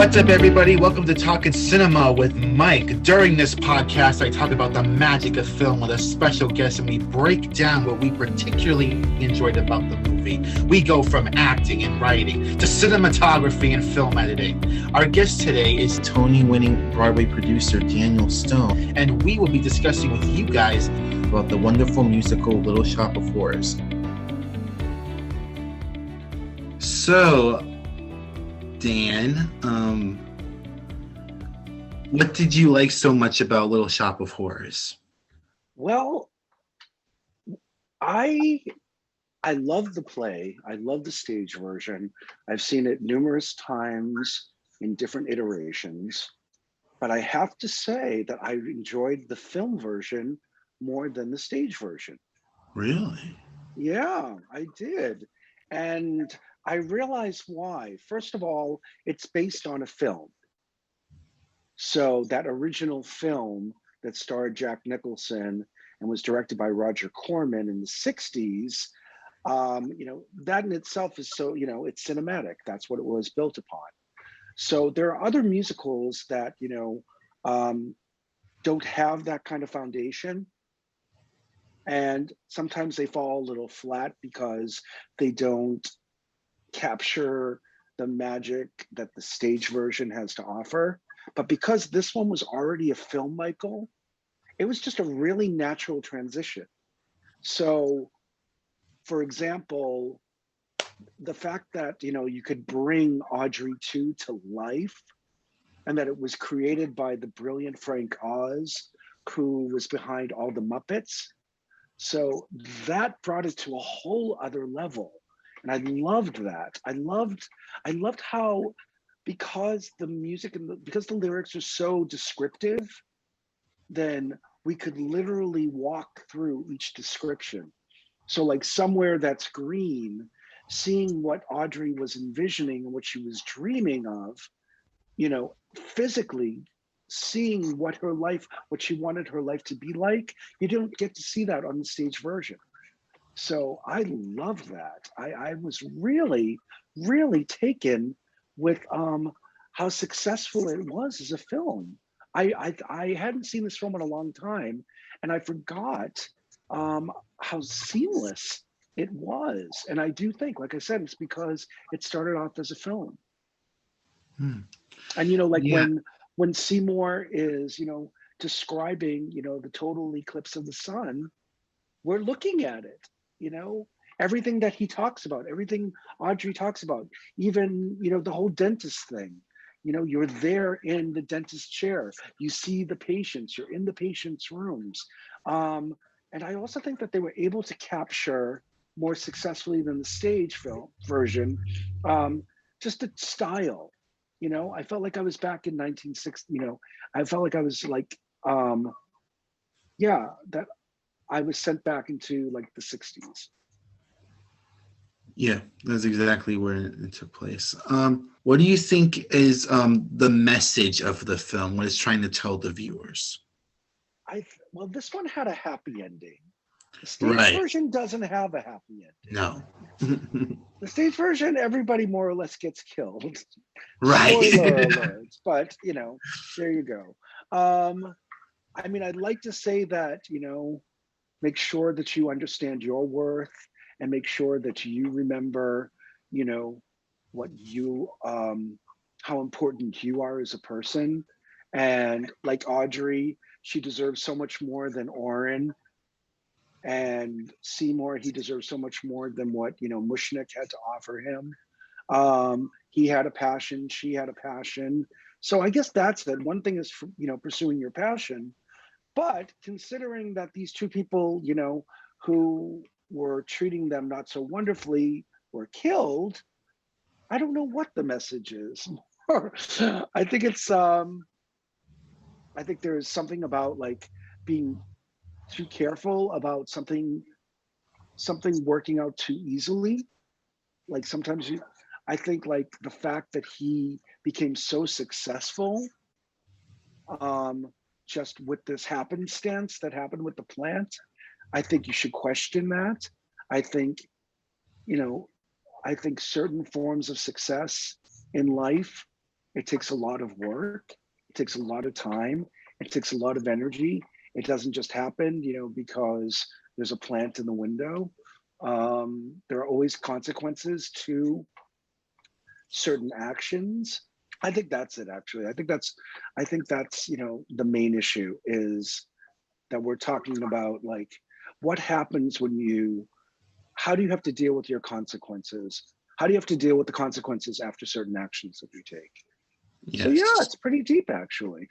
What's up, everybody? Welcome to Talkin Cinema with Mike. During this podcast, I talk about the magic of film with a special guest, and we break down what we particularly enjoyed about the movie. We go from acting and writing to cinematography and film editing. Our guest today is Tony-winning Broadway producer Daniel Stone, and we will be discussing with you guys about the wonderful musical Little Shop of Horrors. So, Dan, what did you like so much about Little Shop of Horrors? Well, I love the play. I love the stage version. I've seen it numerous times in different iterations, but I have to say that I enjoyed the film version more than the stage version. Really? Yeah, I did. And I realized why. First of all, it's based on a film. So that original film that starred Jack Nicholson and was directed by Roger Corman in the 60s, that in itself is so, it's cinematic. That's what it was built upon. So there are other musicals that, don't have that kind of foundation. And sometimes they fall a little flat because they don't capture the magic that the stage version has to offer. But because this one was already a film, Michael, it was just a really natural transition. So, for example, the fact that, you could bring Audrey 2 to life, and that it was created by the brilliant Frank Oz, who was behind all the Muppets. So that brought it to a whole other level. And I loved that. I loved how, because the music and because the lyrics are so descriptive, then we could literally walk through each description. So like Somewhere That's Green, seeing what Audrey was envisioning and what she was dreaming of, physically seeing what she wanted her life to be like, you don't get to see that on the stage version. So I love that. I was really, really taken with how successful it was as a film. I hadn't seen this film in a long time, and I forgot how seamless it was. And I do think, like I said, it's because it started off as a film. And when Seymour is, describing, the total eclipse of the sun, we're looking at it, everything that he talks about, everything Audrey talks about, even, the whole dentist thing, you're there in the dentist chair, you see the patients, you're in the patient's rooms. And I also think that they were able to capture more successfully than the stage film version, just the style. I felt like I was back in 1960, I felt like I was like, that I was sent back into like the 60s. Yeah, that's exactly where it took place. What do you think is the message of the film, what it's trying to tell the viewers? Well, this one had a happy ending. The stage version doesn't have a happy ending. No. The stage version, everybody more or less gets killed. Right. Spoiler alert, but there you go. I'd like to say that, make sure that you understand your worth and make sure that you remember, what you, how important you are as a person. And like Audrey, she deserves so much more than Oren. And Seymour, he deserves so much more than what, Mushnick had to offer him. He had a passion, she had a passion. So I guess that's it. One thing is, pursuing your passion, but considering that these two people, who were treating them not so wonderfully were killed, I don't know what the message is. I think it's, I think there is something about like being too careful about something working out too easily. Like sometimes I think like the fact that he became so successful, just with this happenstance that happened with the plant, I think you should question that. I think, I think certain forms of success in life It takes a lot of work. It takes a lot of time. It takes a lot of energy. It doesn't just happen, because there's a plant in the window. There are always consequences to certain actions. I think that's it, actually. I think that's the main issue is that we're talking about, like, what happens how do you have to deal with your consequences? How do you have to deal with the consequences after certain actions that you take? So yeah, Yes. it's pretty deep, actually.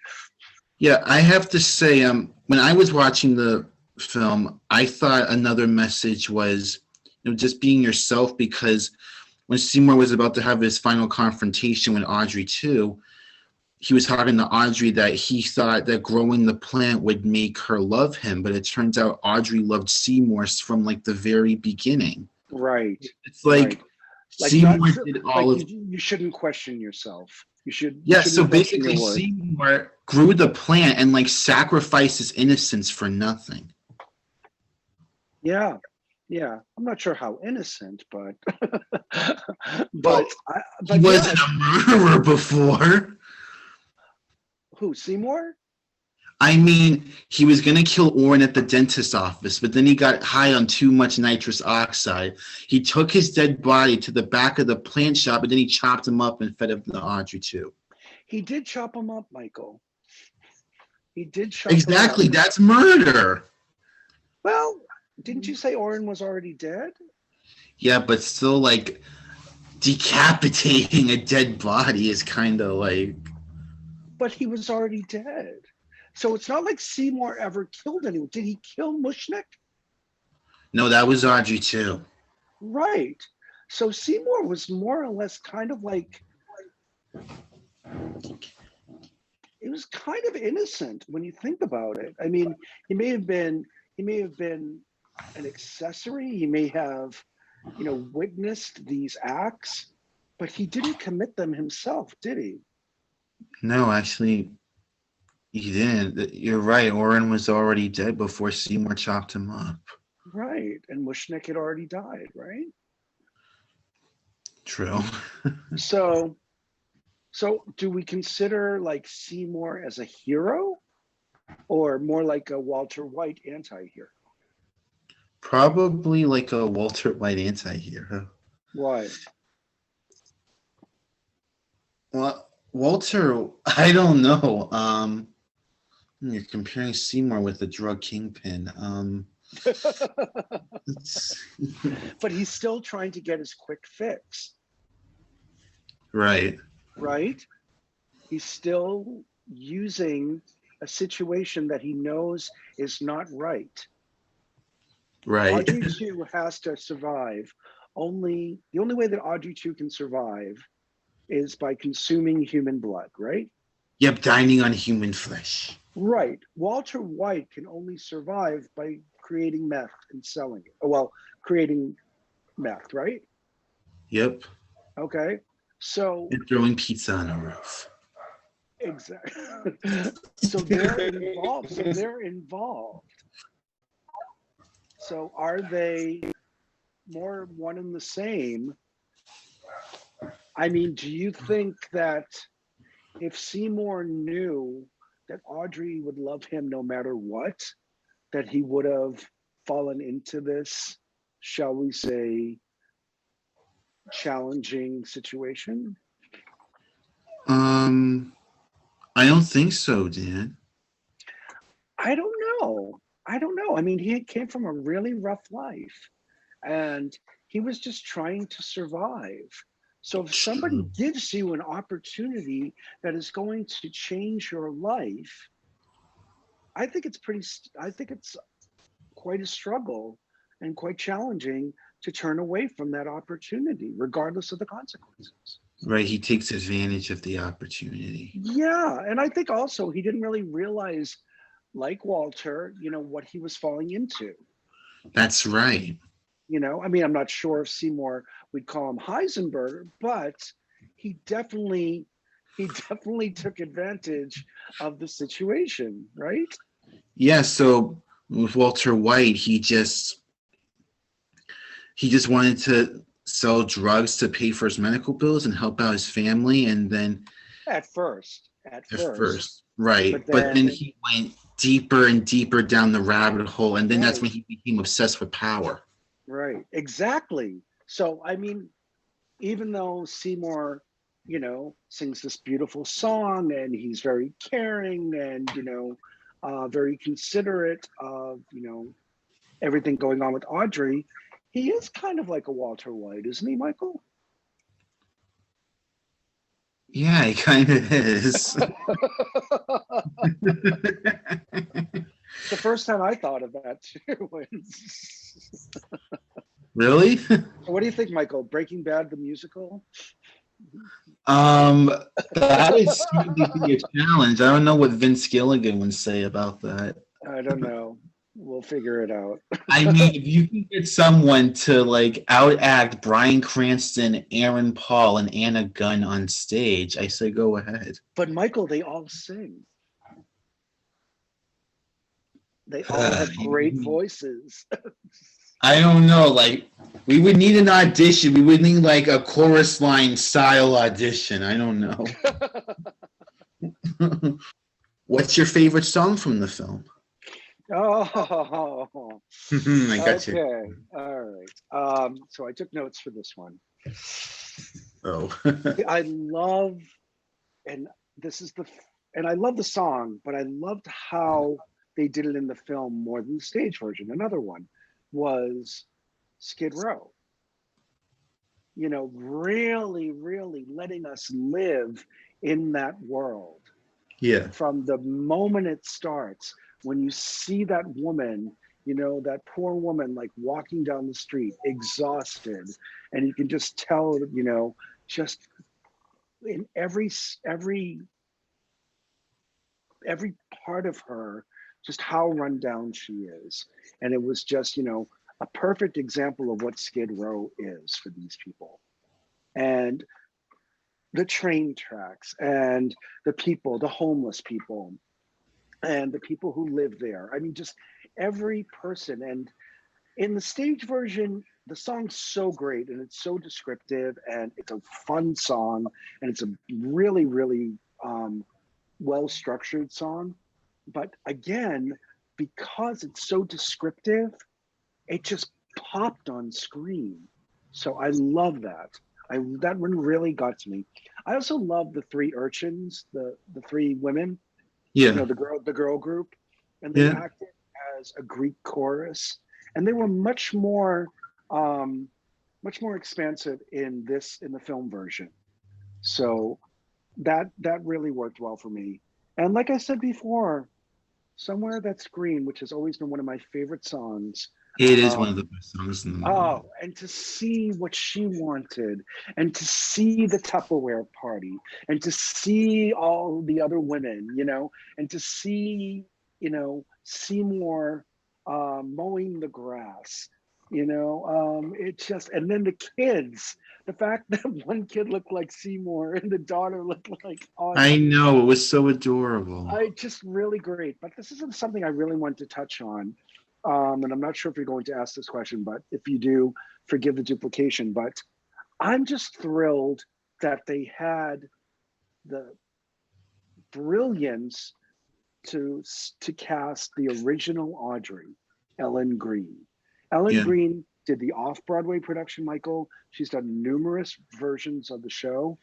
Yeah, I have to say, when I was watching the film, I thought another message was, just being yourself, because when Seymour was about to have his final confrontation with Audrey too, he was talking to Audrey that he thought that growing the plant would make her love him, but it turns out Audrey loved Seymour from like the very beginning. Right. It's like Right. Like, not Seymour did all like of you shouldn't question yourself. You yeah. So shouldn't question your basically, worth. Seymour grew the plant and like sacrificed his innocence for nothing. Yeah. Yeah. I'm not sure how innocent, but Well, but he yeah. wasn't a murderer before. Who, Seymour? I mean, he was going to kill Orrin at the dentist's office, but then he got high on too much nitrous oxide. He took his dead body to the back of the plant shop, and then he chopped him up and fed him to Audrey too. He did chop him up, Michael. He did chop Exactly, him up. that's murder. Well, didn't you say Orrin was already dead? Yeah, but still, like, decapitating a dead body is kind of like... But he was already dead. So it's not like Seymour ever killed anyone. Did he kill Mushnick? No, that was Audrey too. Right. So Seymour was more or less kind of like, it was kind of innocent when you think about it. I mean, he may have been an accessory. He may have, witnessed these acts, but he didn't commit them himself, did he? No, actually, he didn't. You're right. Orrin was already dead before Seymour chopped him up. Right. And Mushnick had already died, right? True. So do we consider like Seymour as a hero or more like a Walter White anti-hero? Probably like a Walter White anti-hero. Why? Well, Walter, I don't know. You're comparing Seymour with the drug kingpin. But he's still trying to get his quick fix. Right. Right? He's still using a situation that he knows is not right. Right. Audrey 2 has to survive. The only way that Audrey 2 can survive is by consuming human blood, right? Yep, dining on human flesh. Right. Walter White can only survive by creating meth and selling it. Well, creating meth, right? Yep. Okay. So and throwing pizza on a roof. Exactly. So they're involved. So are they more one and the same? I mean, do you think that if Seymour knew that Audrey would love him no matter what, that he would have fallen into this, shall we say, challenging situation? I don't think so, Dan. I don't know. I mean, he came from a really rough life and he was just trying to survive. So if somebody gives you an opportunity that is going to change your life, I think it's quite a struggle and quite challenging to turn away from that opportunity, regardless of the consequences. Right, he takes advantage of the opportunity. Yeah, and I think also he didn't really realize, like Walter, what he was falling into. That's right. I mean, I'm not sure if Seymour would call him Heisenberg, but he definitely took advantage of the situation, right? Yeah, so with Walter White, he just wanted to sell drugs to pay for his medical bills and help out his family, and then At first, At first, right. but But then then he went deeper and deeper down the rabbit hole, and then that's right, when he became obsessed with power. right, exactly. So I mean, even though Seymour, sings this beautiful song and he's very caring and very considerate of everything going on with Audrey, he is kind of like a Walter White, isn't he, Michael? Yeah, he kind of is. The first time I thought of that too. Really? What do you think, Michael? Breaking Bad, the musical? That would certainly be a challenge. I don't know what Vince Gilligan would say about that. I don't know. We'll figure it out. I mean, if you can get someone to like outact Bryan Cranston, Aaron Paul, and Anna Gunn on stage, I say go ahead. But Michael, they all sing. They all have great voices. I don't know. Like, we would need an audition. We would need like a chorus line style audition. I don't know. What's your favorite song from the film? Oh, I got you. okay. All right. So I took notes for this one. Oh. I love, and I love the song, but I loved how they did it in the film more than the stage version. Another one was Skid Row. Really, really letting us live in that world. Yeah. From the moment it starts, when you see that woman, that poor woman, like walking down the street, exhausted, and you can just tell, just in every part of her, just how run down she is. And it was just, a perfect example of what Skid Row is for these people. And the train tracks and the people, the homeless people, and the people who live there. I mean, just every person. And in the stage version, the song's so great and it's so descriptive and it's a fun song and it's a really, really well-structured song. But again, because it's so descriptive, it just popped on screen. So I love that. That one really got to me. I also love the three urchins, the three women. Yeah. The girl group, and they acted as a Greek chorus, and they were much more expansive in the film version. So that really worked well for me. And like I said before, Somewhere That's Green, which has always been one of my favorite songs. It is one of the best songs in the movie. Oh, and to see what she wanted, and to see the Tupperware party, and to see all the other women, and to see, Seymour mowing the grass, it just, and then the kids, the fact that one kid looked like Seymour and the daughter looked like Audrey. I know, it was so adorable. Just really great. But this isn't something I really want to touch on. And I'm not sure if you're going to ask this question, but if you do, forgive the duplication. But I'm just thrilled that they had the brilliance to cast the original Audrey, Ellen Green. Ellen Green did the off-Broadway production, Michael. She's done numerous versions of the show.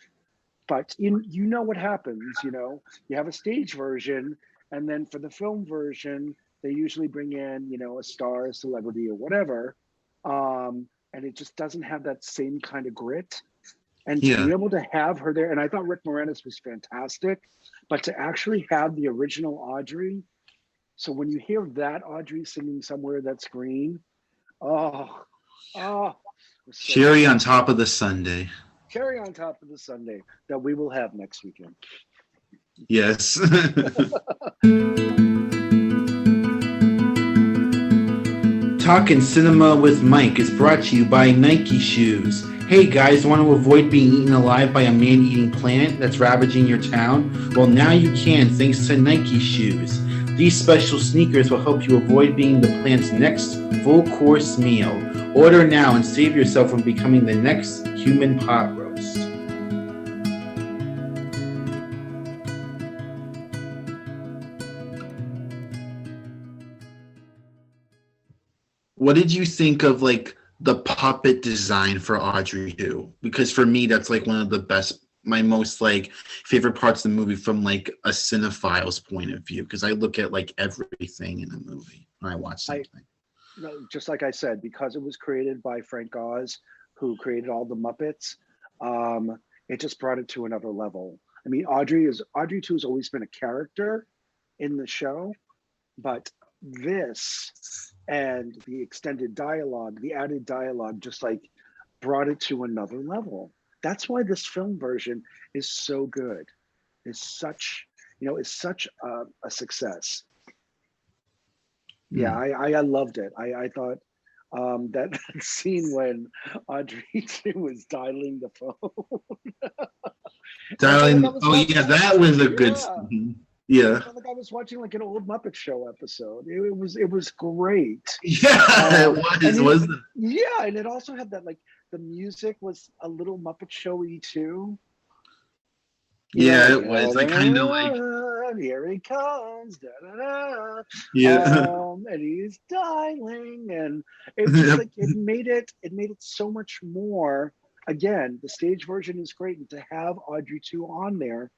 But you know what happens, you have a stage version, and then for the film version, they usually bring in, a star, a celebrity, or whatever. And it just doesn't have that same kind of grit. And to be able to have her there, and I thought Rick Moranis was fantastic, but to actually have the original Audrey. So when you hear that Audrey singing Somewhere That's Green, cherry on top of the sundae. Cherry on top of the sundae that we will have next weekend. Yes. Talkin' Cinema with Mike is brought to you by Nike Shoes. Hey guys, want to avoid being eaten alive by a man-eating plant that's ravaging your town? Well, now you can thanks to Nike Shoes. These special sneakers will help you avoid being the plant's next full-course meal. Order now and save yourself from becoming the next human pot roast. What did you think of like the puppet design for Audrey 2? Because for me, that's like one of the best, my most like favorite parts of the movie from like a cinephile's point of view. Because I look at like everything in the movie when I watch I something. no, just like I said, because it was created by Frank Oz, who created all the Muppets, um, it just brought it to another level. I mean, Audrey 2 has always been a character in the show, but this and the extended dialogue, the added dialogue, just like brought it to another level. That's why this film version is so good. Is such, is such a success. Yeah, Hmm. I loved it. I thought that, that scene when Audrey 2 was dialing the phone. And I felt like I Darling, was oh yeah, watching, that was a good yeah, scene. I Yeah. felt like I was watching like an old Muppet Show episode. It was great. Yeah, it And was, wasn't it? yeah, and it also had that like the music was a little Muppet Showy too. Yeah, Like it was. Like kind of like here he comes, da, da, yeah. and he's dialing, and it just like it made it so much more. Again, the stage version is great, and to have Audrey 2 on there,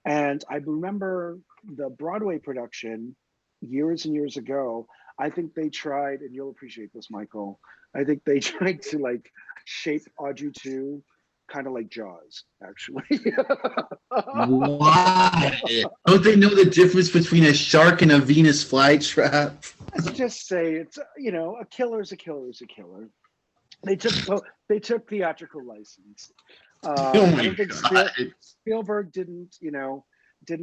and I remember the Broadway production years and years ago. I think they tried, and you'll appreciate this, Michael. I think they tried to like shape Audrey 2 kind of like Jaws, actually. Why? Don't they know the difference between a shark and a Venus flytrap? Let's just say it's a killer is a killer is a killer. They took they took theatrical license. Oh I my don't think god. Spielberg didn't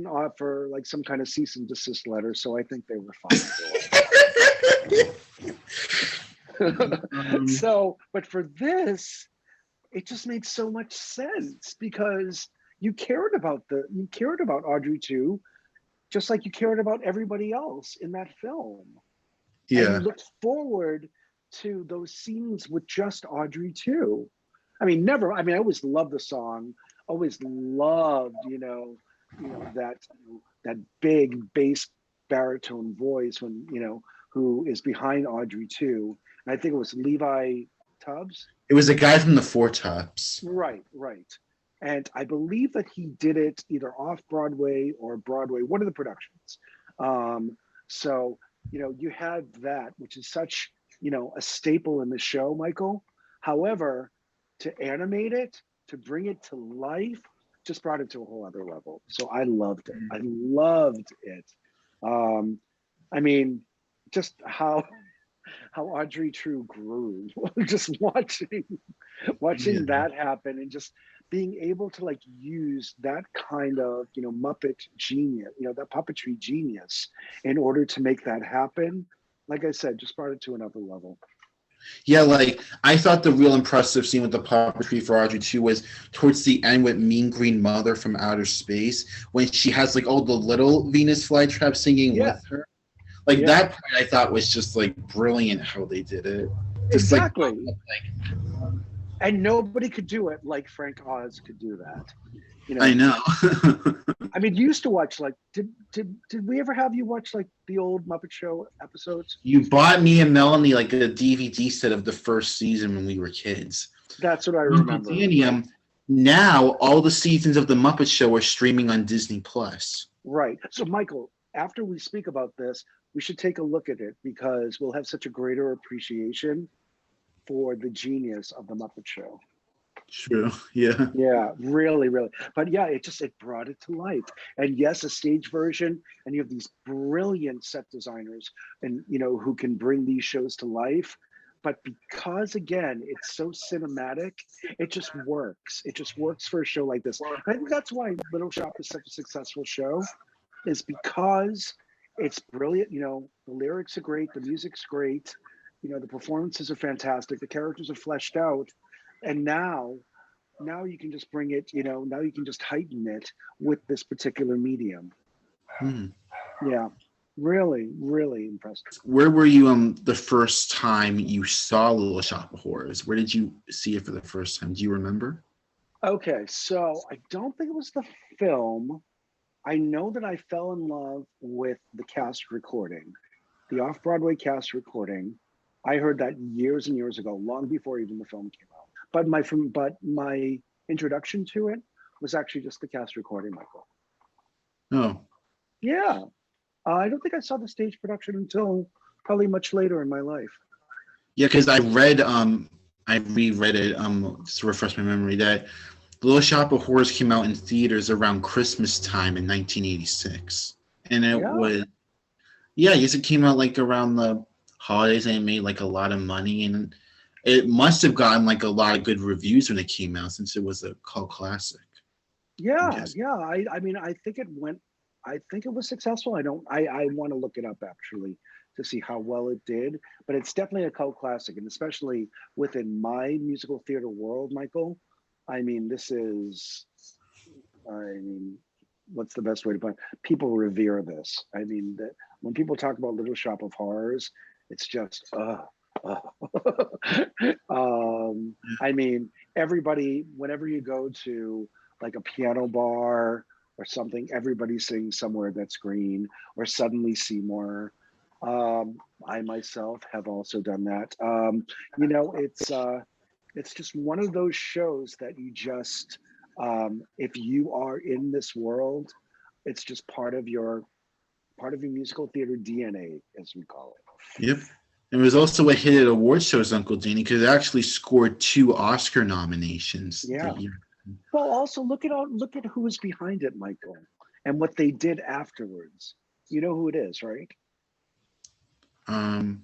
offer like some kind of cease and desist letter, so I think they were fine. Um, So, but for this, it just made so much sense because you cared about Audrey 2, just like you cared about everybody else in that film. And you yeah. look forward to those scenes with just Audrey 2. I mean, never. I mean, I always loved the song. Always loved, that big bass baritone voice when who is behind Audrey 2. And I think it was Levi Tubbs. It was a guy from the Four Tops. Right, right. And I believe that he did it either off Broadway or Broadway, one of the productions. So, you had that, which is such, a staple in the show, Michael. However, to animate it, to bring it to life, just brought it to a whole other level. So I loved it. I loved it. Um, I mean, just how Audrey True grew, just watching Yeah. that happen and just being able to like use that kind of Muppet genius, that puppetry genius in order to make that happen. Like I said, just brought it to another level. Yeah, like I thought the real impressive scene with the puppetry for Audrey 2 was towards the end with Mean Green Mother from Outer Space when she has like all the little Venus flytraps singing Yeah, with her. Like yeah, that part I thought was just like brilliant how they did it. Just like exactly. And nobody could do it like Frank Oz could do that. You I know, know. I mean, you used to watch like did we ever have you watch like the old Muppet Show episodes? You bought me and Melanie like a DVD set of the first season when we were kids. That's what I Uncle remember. Danny, Right. now all the seasons of the Muppet Show are streaming on Disney Plus. Right. So, Michael, after we speak about this, we should take a look at it because we'll have such a greater appreciation for the genius of the Muppet Show. True. Yeah. Yeah, really, really. But yeah, it brought it to life. And yes, a stage version, and you have these brilliant set designers and who can bring these shows to life. But because again, it's so cinematic, it just works. It just works for a show like this. And I think that's why Little Shop is such a successful show, is because it's brilliant. The lyrics are great, the music's great, the performances are fantastic, the characters are fleshed out, and now you can just bring it, now you can just heighten it with this particular medium. Hmm. Yeah, really, really impressive. Where were you the first time you saw Little Shop of Horrors? Where did you see it for the first time? Do you remember? Okay, so I don't think it was the film. I know that I fell in love with the cast recording, the off-Broadway cast recording. I heard that years and years ago, long before even the film came out. But my introduction to it was actually just the cast recording, Michael. Oh, Yeah, I don't think I saw the stage production until probably much later in my life. yeah, because I reread it, just to refresh my memory, that Little Shop of Horrors came out in theaters around Christmas time in 1986. And it Yeah, was, yeah, I guess it came out like around the holidays and it made like a lot of money. And it must have gotten like a lot of good reviews when it came out since it was a cult classic, I'm yeah, guessing. yeah. I mean, I think it went. I think it was successful. I don't. I want to look it up actually to see how well it did. But it's definitely a cult classic, and especially within my musical theater world, Michael. I mean, this is. I mean, what's the best way to put it? People revere this. I mean, when people talk about Little Shop of Horrors, it's just, I mean, everybody, whenever you go to like a piano bar or something, everybody sings Somewhere That's Green or Suddenly Seymour. I myself have also done that. You know, it's just one of those shows that you just if you are in this world, it's just part of your musical theater DNA, as we call it. Yep. And it was also what hit at award shows, Uncle Danny, because it actually scored 2 Oscar nominations Yeah. that year. Well, also look at who was behind it, Michael, and what they did afterwards. You know who it is, right? Um,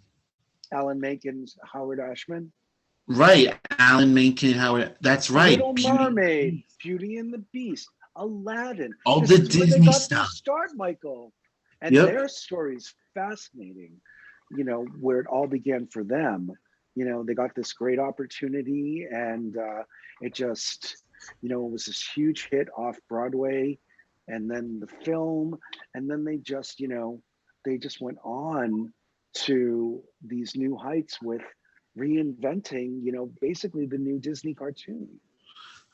Alan Menken's Howard Ashman. right, Alan Menken, Howard. That's right. Little Mermaid, Beauty and the Beast, Aladdin. All This the is where they Disney got their stuff. start, Michael. And Yep. their story's fascinating, you know, where it all began for them. You know, they got this great opportunity and it just, you know, it was this huge hit off Broadway and then the film. And then they just, you know, they just went on to these new heights with reinventing, you know, basically the new Disney cartoon.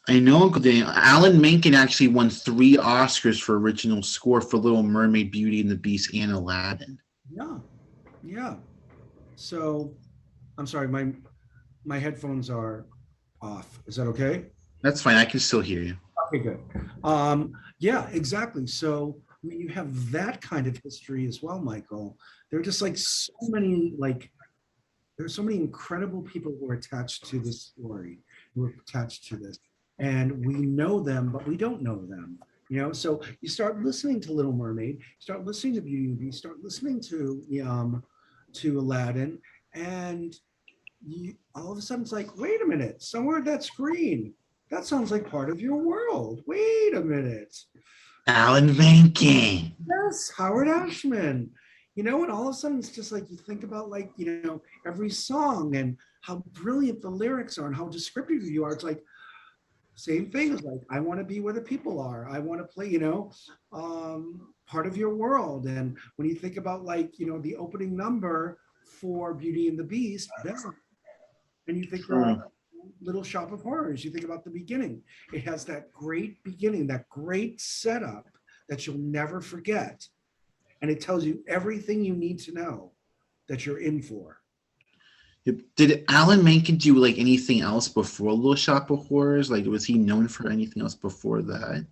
I know, Uncle Danny. Alan Menken actually won 3 Oscars for original score for Little Mermaid, Beauty and the Beast, and Aladdin. Yeah, yeah. So I'm sorry, my headphones are off. Is that okay? That's fine. I can still hear you. Okay, good. Yeah, exactly. So when you have that kind of history as well, Michael, there are just like so many there's so many incredible people who are attached to this story, who are attached to this, and we know them, but we don't know them. You know, so you start listening to Little Mermaid, start listening to Beauty and the Beast, start listening to Aladdin, and you all of a sudden it's like, wait a minute, Somewhere That's Green. That sounds like part of your world. Wait a minute. Alan Menken. Yes, Howard Ashman. You know, and all of a sudden it's just like you think about like, you know, every song and how brilliant the lyrics are and how descriptive you are. It's like same thing as like, I want to be where the people are. I want to play, you know, part of your world. And when you think about like, you know, the opening number for Beauty and the Beast, and you think about Little Shop of Horrors, you think about the beginning. It has that great beginning, that great setup that you'll never forget. And it tells you everything you need to know that you're in for. Did Alan Menken do like anything else before Little Shop of Horrors? Like, was he known for anything else before that?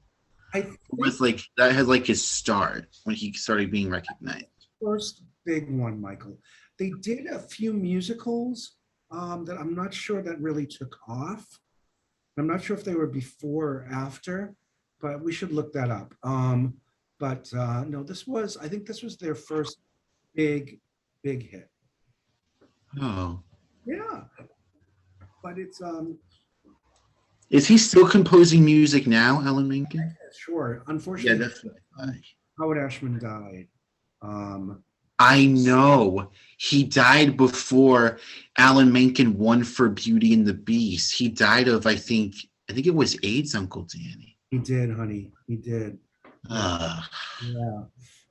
I Was like that had like his start when he started being recognized. first big one, Michael. They did a few musicals that I'm not sure that really took off. I'm not sure if they were before or after, but we should look that up. But no, I think this was their first big hit. Oh, Yeah, but it's is he still composing music now, Alan Menken? sure. Yeah, Unfortunately, that's what I thought. Howard Ashman died. I know he died before Alan Menken won for Beauty and the Beast. He died of, I think it was AIDS, Uncle Danny. He did, honey. He did. Yeah,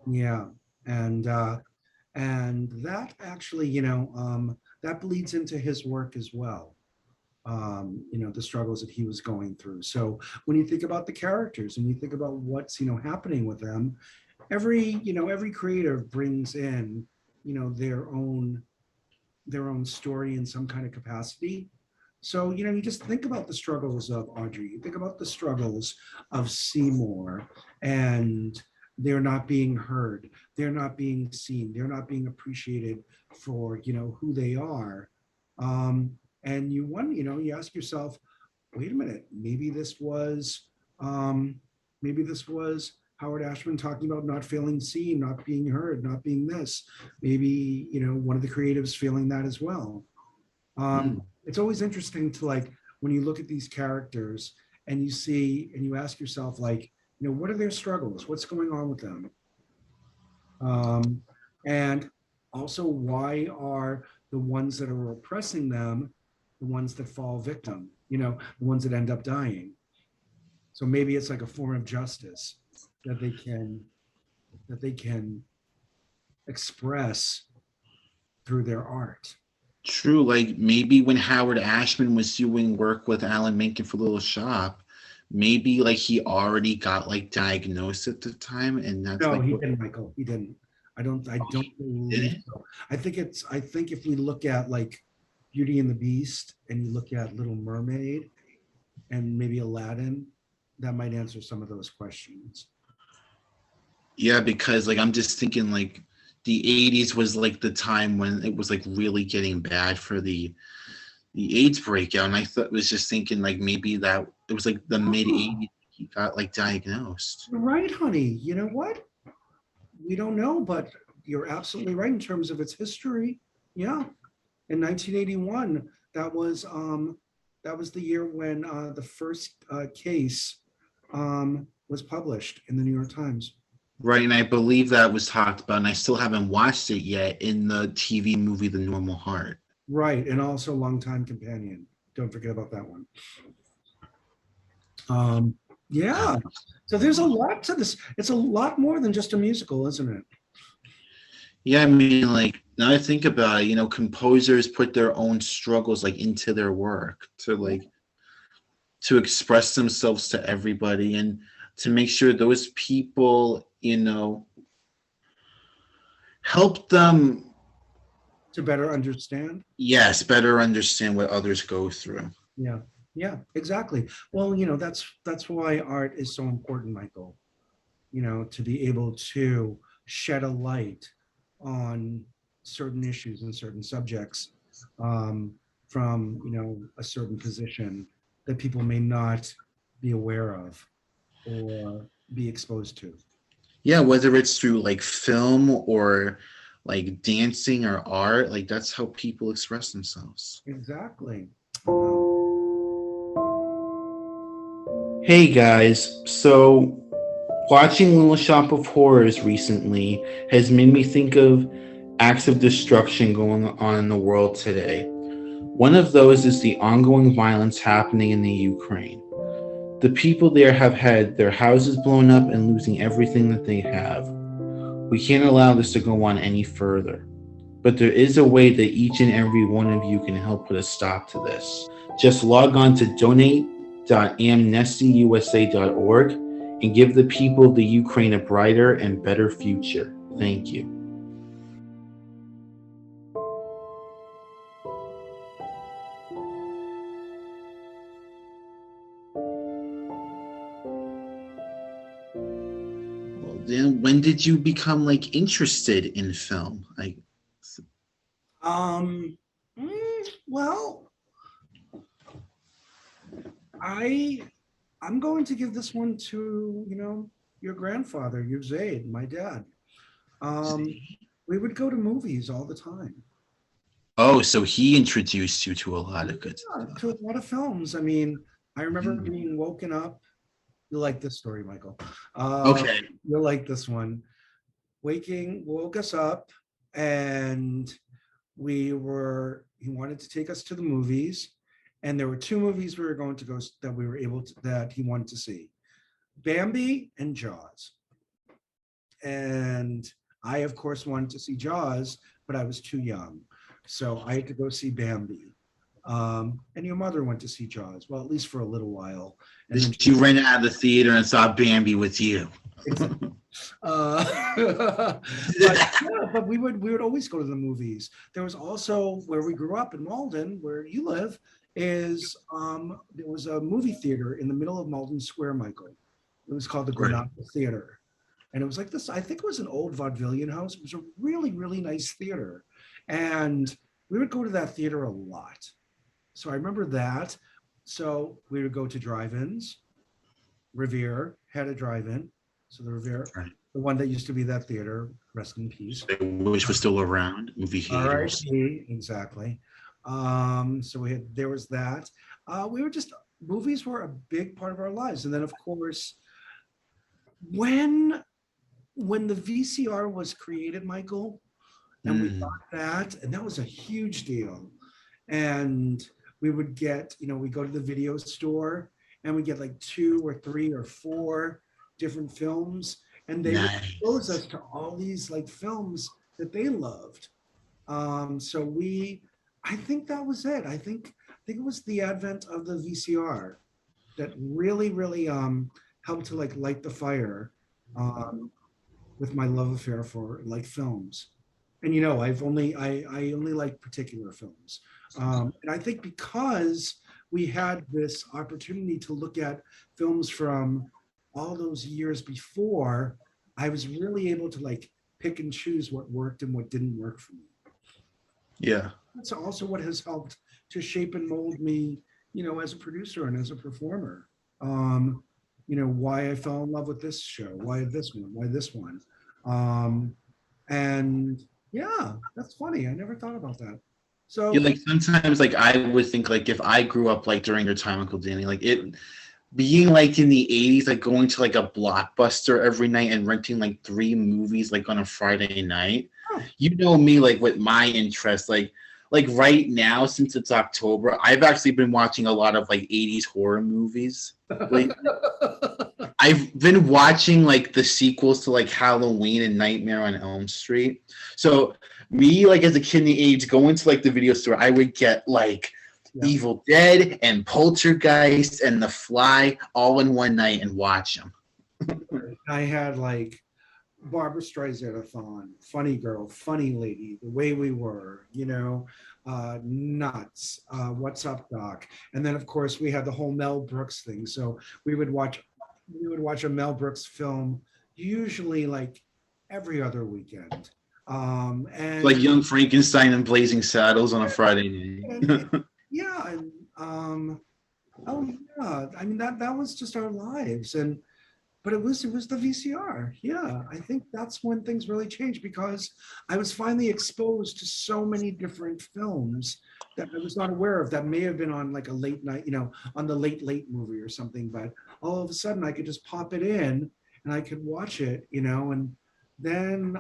yeah, and that actually, you know, that bleeds into his work as well. You know, the struggles that he was going through. So when you think about the characters and you think about what's, you know, happening with them, every creator brings in, you know, their own their own story in some kind of capacity. So, you just think about the struggles of Audrey, you think about the struggles of Seymour, and they're not being heard, they're not being seen, they're not being appreciated for, who they are. And you ask yourself, wait a minute, maybe this was Howard Ashman talking about not feeling seen, not being heard, not being this. Maybe, one of the creatives feeling that as well. It's always interesting to, like, when you look at these characters and you see and you ask yourself, like, what are their struggles? What's going on with them? And also, why are the ones that are oppressing them the ones that fall victim? The ones that end up dying. So maybe it's like a form of justice that they can express through their art. True, like maybe when Howard Ashman was doing work with Alan Menken for Little Shop, maybe like he already got like diagnosed at the time, and that's No, like he what, didn't, Michael. He didn't. I don't believe didn't? so. I think if we look at like Beauty and the Beast and you look at Little Mermaid and maybe Aladdin, that might answer some of those questions. Yeah, because like I'm just thinking like the 80s was like the time when it was like really getting bad for the AIDS breakout, and I thought was just thinking like maybe that it was like the mid 80s he got like diagnosed. You're right, honey. You know what? We don't know, but you're absolutely right in terms of its history. Yeah. In 1981, that was the year when the first case was published in the New York Times. Right, and I believe that was talked about, and I still haven't watched it yet in the TV movie The Normal Heart. Right, and also Longtime Companion. Don't forget about that one. Yeah, so there's a lot to this. It's a lot more than just a musical, isn't it? Yeah, I mean, like now I think about it, composers put their own struggles like into their work to express themselves to everybody and to make sure those people, help them to better understand. Yes, better understand what others go through. Yeah, exactly. Well, that's why art is so important, Michael. To be able to shed a light on certain issues and certain subjects from a certain position that people may not be aware of or be exposed to. Yeah, whether it's through like film or like dancing or art, like that's how people express themselves. Exactly. Hey guys, so watching Little Shop of Horrors recently has made me think of acts of destruction going on in the world today. One of those is the ongoing violence happening in the Ukraine. The people there have had their houses blown up and losing everything that they have. We can't allow this to go on any further. But there is a way that each and every one of you can help put a stop to this. Just log on to donate.amnestyusa.org and give the people of the Ukraine a brighter and better future. Thank you. Well, then when did you become like interested in film? Well, I'm going to give this one to, your grandfather, your Zaid, my dad. We would go to movies all the time. Oh, so he introduced you to a lot of good stuff. To a lot of films. I mean, I remember being woken up. You'll like this story, Michael. Okay. You'll like this one. Woke us up and he wanted to take us to the movies. And there were two movies we were going to go that he wanted to see. Bambi and Jaws. And I, of course, wanted to see Jaws, but I was too young. So I had to go see Bambi. And your mother went to see Jaws, well, at least for a little while. And then you ran out of the theater and saw Bambi with you. But we would always go to the movies. There was also where we grew up in Malden, where you live, is there was a movie theater in the middle of Malden Square, Michael. It was called the Right. Granada Theater. And it was like this, I think it was an old vaudevillian house. It was a really, really nice theater. And we would go to that theater a lot. So I remember that. So we would go to drive-ins. Revere had a drive-in. So the Revere, Right. the one that used to be that theater, rest in peace. Which was still around, movie theaters. RIP, exactly. So there was that. Movies were a big part of our lives. And then of course, when the VCR was created, Michael, and we got that, and that was a huge deal. And we would get, we go to the video store and we get like 2 or 3 or 4 different films, and they would expose us to all these like films that they loved. I think that was it. I think it was the advent of the VCR that really, really helped to like light the fire with my love affair for like films. And I only like particular films. And I think because we had this opportunity to look at films from all those years before, I was really able to like pick and choose what worked and what didn't work for me. Yeah. That's also what has helped to shape and mold me, as a producer and as a performer. Why I fell in love with this show, why this one. And yeah, that's funny. I never thought about that. So yeah, like sometimes like I would think like if I grew up like during your time, Uncle Danny, like it being like in the 80s, like going to like a Blockbuster every night and renting like 3 movies like on a Friday night. You know me, like with my interest, like right now, since it's October, I've actually been watching a lot of like 80s horror movies. I've been watching like the sequels to like Halloween and Nightmare on Elm Street. So me, like as a kid in the age, going to like the video store, I would get like Evil Dead and Poltergeist and The Fly all in one night and watch them. I had like Barbara Streisand-a-thon, Funny Girl, Funny Lady, The Way We Were, Nuts, What's Up, Doc? And then of course we had the whole Mel Brooks thing. So we would watch a Mel Brooks film usually like every other weekend. And like Young Frankenstein and Blazing Saddles on a Friday night. I mean that was just our lives. But it was the VCR. Yeah, I think that's when things really changed, because I was finally exposed to so many different films that I was not aware of that may have been on like a late night, on the late movie or something. But all of a sudden I could just pop it in and I could watch it, and then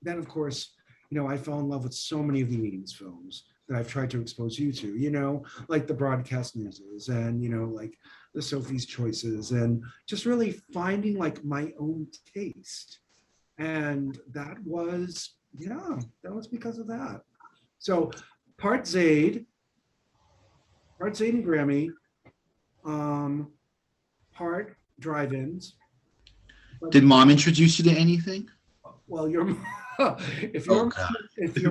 of course, I fell in love with so many of the 80s films that I've tried to expose you to, like the Broadcast Newses and, like the Sophie's Choices, and just really finding like my own taste. And that was because of that. So part Zaid and Grammy, part drive-ins. Did Mom introduce you to anything? Well, if your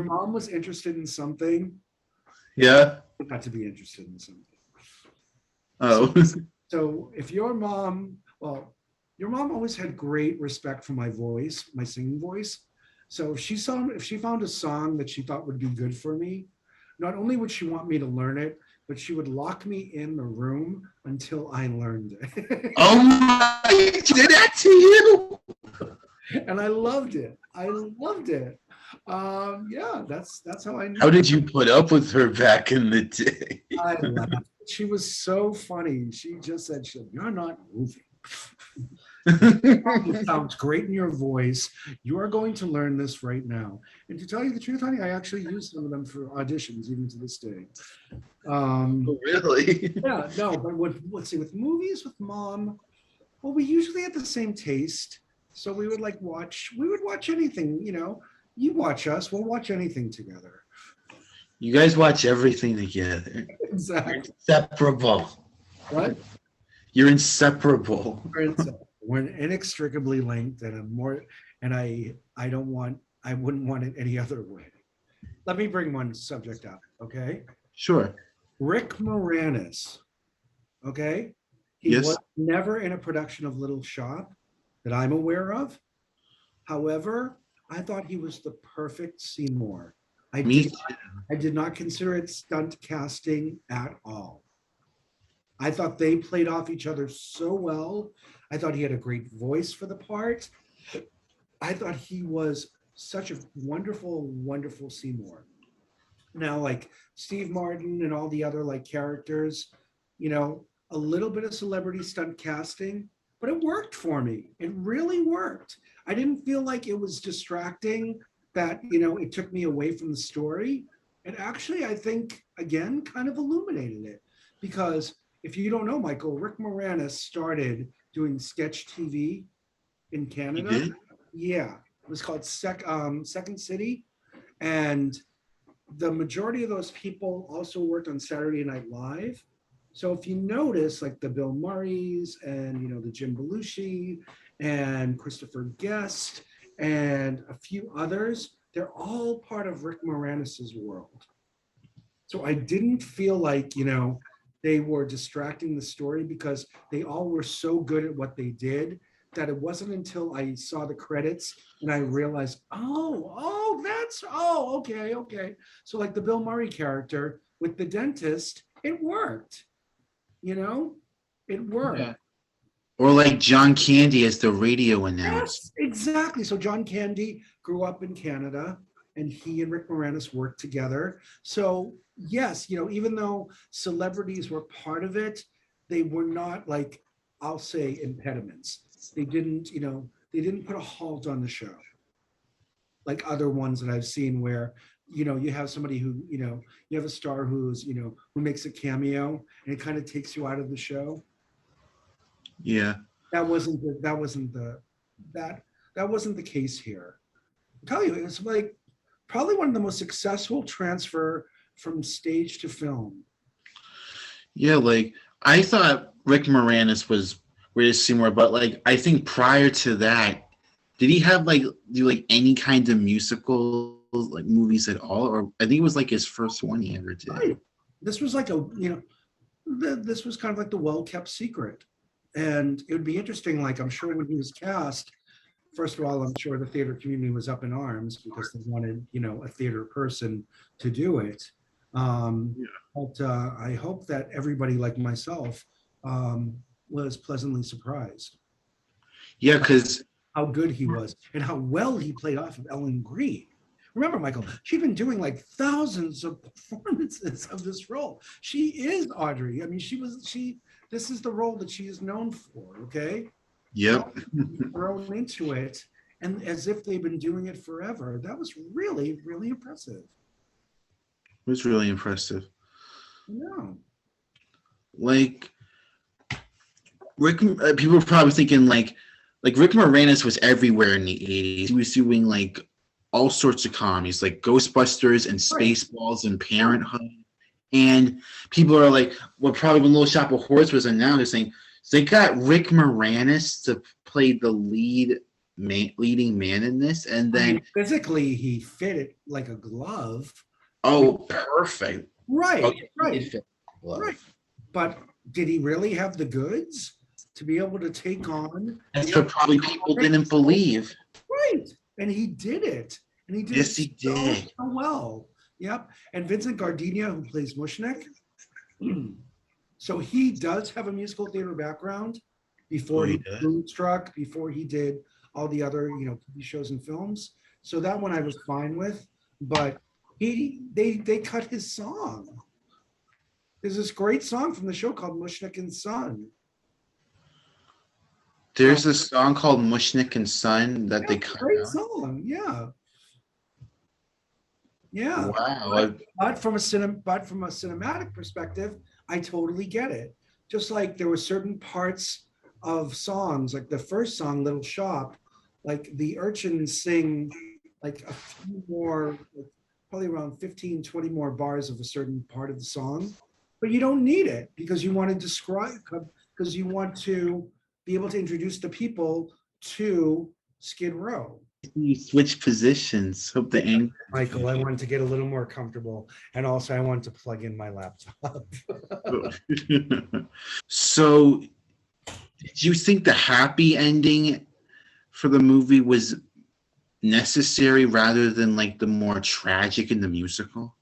mom was interested in something, yeah, you got to be interested in something. Oh. So if your mom always had great respect for my voice, my singing voice. So if she found a song that she thought would be good for me, not only would she want me to learn it, but she would lock me in the room until I learned it. Oh my, she did that to you? And I loved it. That's how I knew. How did you put up with her back in the day? I laughed. She was so funny. She just said, "You're not moving. It sounds great in your voice. You are going to learn this right now." And to tell you the truth, honey, I actually use some of them for auditions, even to this day. Oh, really? Yeah, no, but let's see, with movies with Mom, well, we usually had the same taste. So we would watch anything, you watch us, we'll watch anything together. You guys watch everything together. Exactly. You're inseparable. What? You're inseparable. We're inextricably linked, and I wouldn't want it any other way. Let me bring one subject up, okay? Sure. Rick Moranis, okay? He Yes. was never in a production of Little Shop that I'm aware of. However, I thought he was the perfect Seymour. Me too. I did not consider it stunt casting at all. I thought they played off each other so well. I thought he had a great voice for the part. I thought he was such a wonderful, wonderful Seymour. Now, like Steve Martin and all the other like characters, you know, a little bit of celebrity stunt casting, but it worked for me. It really worked. I didn't feel like it was distracting, that, you know, it took me away from the story. And actually, I think, again, kind of illuminated it. Because if you don't know, Michael, Rick Moranis started doing sketch TV in You Canada. did? Yeah, it was called Second City. And the majority of those people also worked on Saturday Night Live. So if you notice, like the Bill Murrays and, you know, the Jim Belushi and Christopher Guest and a few others, they're all part of Rick Moranis's world. So I didn't feel like, you know, they were distracting the story, because they all were so good at what they did that it wasn't until I saw the credits and I realized, okay. So like the Bill Murray character with the dentist, it worked, you know, it worked. Yeah. Or like John Candy as the radio announcer. Yes, exactly. So John Candy grew up in Canada, and he and Rick Moranis worked together. So yes, you know, even though celebrities were part of it, they were not, like, I'll say, impediments. They didn't, you know, they didn't put a halt on the show like other ones that I've seen where, you know, you have somebody who, you know, you have a star who's, you know, who makes a cameo and it kind of takes you out of the show. Yeah. That wasn't the case here. I'll tell you, it's like probably one of the most successful transfer from stage to film. Yeah, like I thought Rick Moranis was really Seymour, but like I think prior to that, did he have like do like any kind of musical like movies at all? Or I think it was like his first one he ever did. Right. This was like this was kind of like the well-kept secret. And it would be interesting, like I'm sure when he was cast, first of all, I'm sure the theater community was up in arms because they wanted, you know, a theater person to do it. But I hope that everybody like myself was pleasantly surprised. Yeah, because How good he was and how well he played off of Ellen Greene. Remember, Michael, she'd been doing like thousands of performances of this role. She is Audrey. I mean, this is the role that she is known for, okay? yep. Thrown into it, and as if they've been doing it forever. That was really, really impressive. It was really impressive. Yeah. Like Rick, people were probably thinking like Rick Moranis was everywhere in the 80s. He was doing like all sorts of comedies, like Ghostbusters and Spaceballs and Parenthood. And people are like, well, probably when Little Shop of Horrors was announced, they're saying so they got Rick Moranis to play the leading man in this, and then I mean, physically he fit it like a glove. oh, perfect. Right, Okay, right. But did he really have the goods to be able to take on? That's what probably people didn't believe. Right, and he did it, and he did Yes, it he did. so well. Yep, and Vincent Gardenia, who plays Mushnick, so he does have a musical theater background before he did Moonstruck, before he did all the other, you know, TV shows and films. So that one I was fine with, but they cut his song. There's this great song from the show called Mushnick and Son. There's a song called Mushnick and Son that they cut Great out. song, yeah. Yeah. Wow. But from a cinematic perspective, I totally get it. Just like there were certain parts of songs, like the first song, Little Shop, like the urchins sing like a few more, probably around 15, 20 more bars of a certain part of the song. But you don't need it because you want to describe, because you want to be able to introduce the people to Skid Row. You switch positions. Hope the angle. Michael, I wanted to get a little more comfortable, and also I wanted to plug in my laptop. So, did you think the happy ending for the movie was necessary rather than like the more tragic in the musical?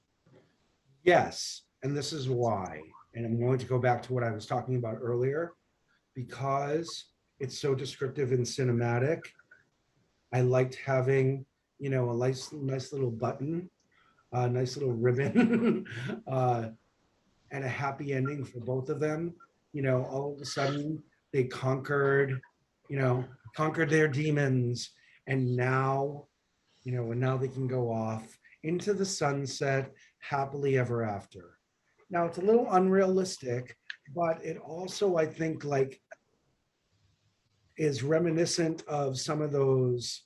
Yes, and this is why. And I'm going to go back to what I was talking about earlier, because it's so descriptive and cinematic. I liked having, a nice little button, a nice little ribbon, and a happy ending for both of them. All of a sudden they conquered their demons, and now, and now they can go off into the sunset happily ever after. Now it's a little unrealistic, but it also, I think, like, is reminiscent of some of those,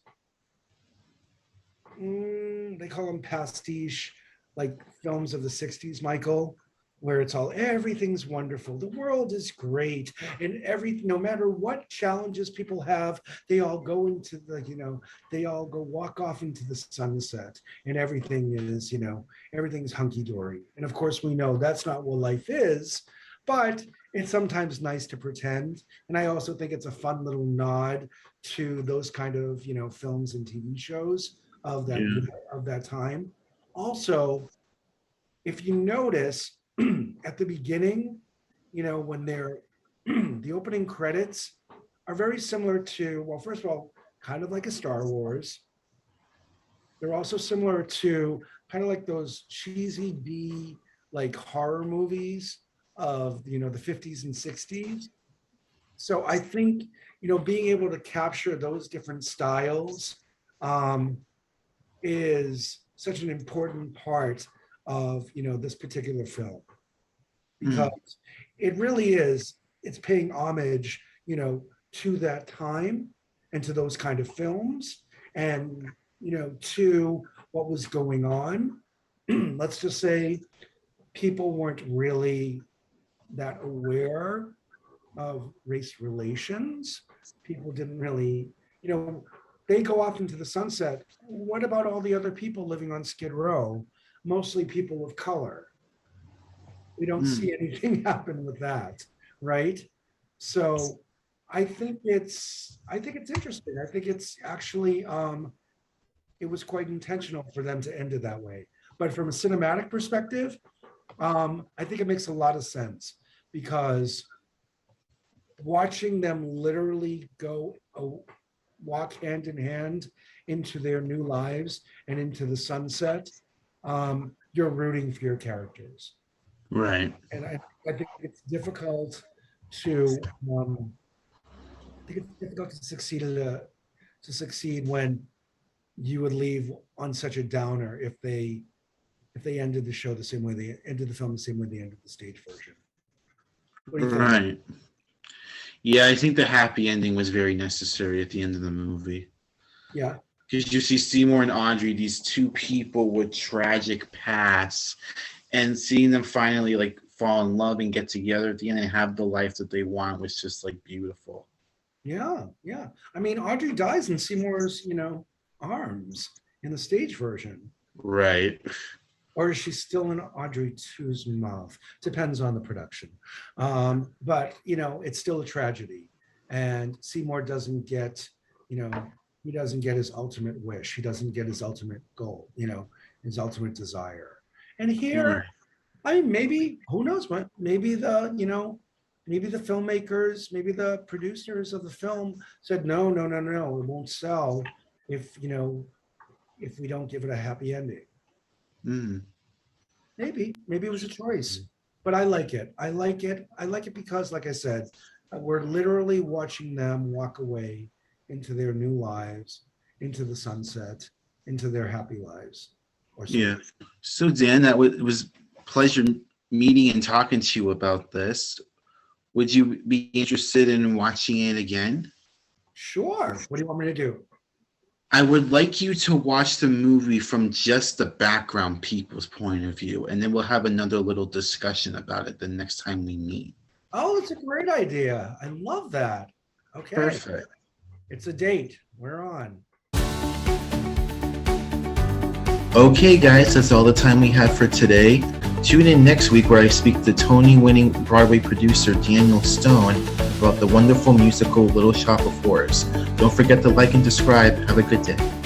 they call them pastiche, like films of the 60s, Michael, where it's all, everything's wonderful, the world is great, and no matter what challenges people have, they all go into the, they all go walk off into the sunset, and everything's hunky-dory. And of course, we know that's not what life is, but it's sometimes nice to pretend. And I also think it's a fun little nod to those kind of, films and TV shows of that time. Also, if you notice, at the beginning, when they're the opening credits are very similar to, well, first of all, kind of like a Star Wars. They're also similar to kind of like those cheesy B, like horror movies of, the 50s and 60s. So I think, being able to capture those different styles is such an important part of, this particular film, because it really is, it's paying homage, to that time and to those kind of films, and, to what was going on. Let's just say people weren't really that aware of race relations. People didn't really, they go off into the sunset. What about all the other people living on Skid Row? Mostly people of color. We don't see anything happen with that, right? So I think it's interesting. I think it's actually it was quite intentional for them to end it that way. But from a cinematic perspective, I think it makes a lot of sense, because watching them literally go walk hand in hand into their new lives and into the sunset, you're rooting for your characters. Right. And I think it's difficult to succeed when you would leave on such a downer if they ended the show the same way they ended the film, the same way they ended the stage version. What do you think? Right. Yeah, I think the happy ending was very necessary at the end of the movie. Yeah. Because you see Seymour and Audrey, these two people with tragic pasts, and seeing them finally like fall in love and get together at the end and have the life that they want was just like beautiful. Yeah, yeah. I mean, Audrey dies in Seymour's, arms in the stage version. Right. Or is she still in Audrey 2's mouth? Depends on the production. But, it's still a tragedy. And Seymour doesn't get, he doesn't get his ultimate wish. He doesn't get his ultimate goal, his ultimate desire. And here, I mean, maybe, who knows what, maybe maybe the filmmakers, maybe the producers of the film said, no, it won't sell if we don't give it a happy ending. Maybe it was a choice, but I like it. I like it because, like I said, we're literally watching them walk away into their new lives, into the sunset, into their happy lives. Yeah. So Dan, it was a pleasure meeting and talking to you about this. Would you be interested in watching it again? Sure. What do you want me to do? I would like you to watch the movie from just the background people's point of view, and then we'll have another little discussion about it the next time we meet. Oh, it's a great idea. I love that. Okay. Perfect. It's a date. We're on. Okay, guys, that's all the time we have for today. Tune in next week where I speak to Tony-winning Broadway producer Daniel Stone about the wonderful musical Little Shop of Horrors. Don't forget to like and subscribe. Have a good day.